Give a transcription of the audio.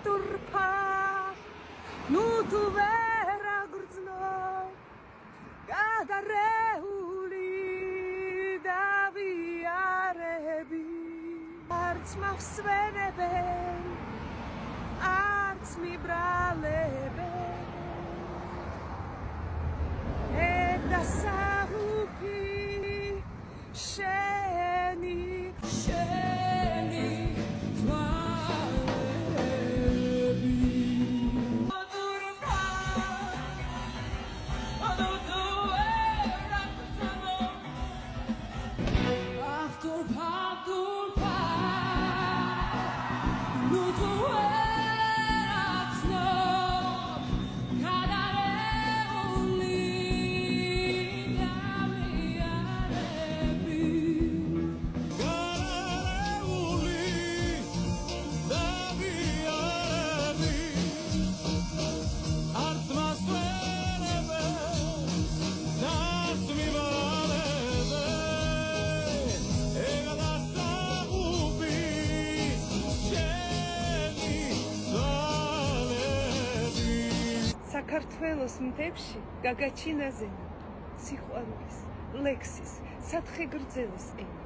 Turpa, nu tu vera grzno, gadarehuli daviarebi, arts mahsveneben, arts mi braleben, da sahuki sheni. საქართველოს მთებში გაგაჩინაზენა სიყვარულის ლექსის სათხე გრძელს ენა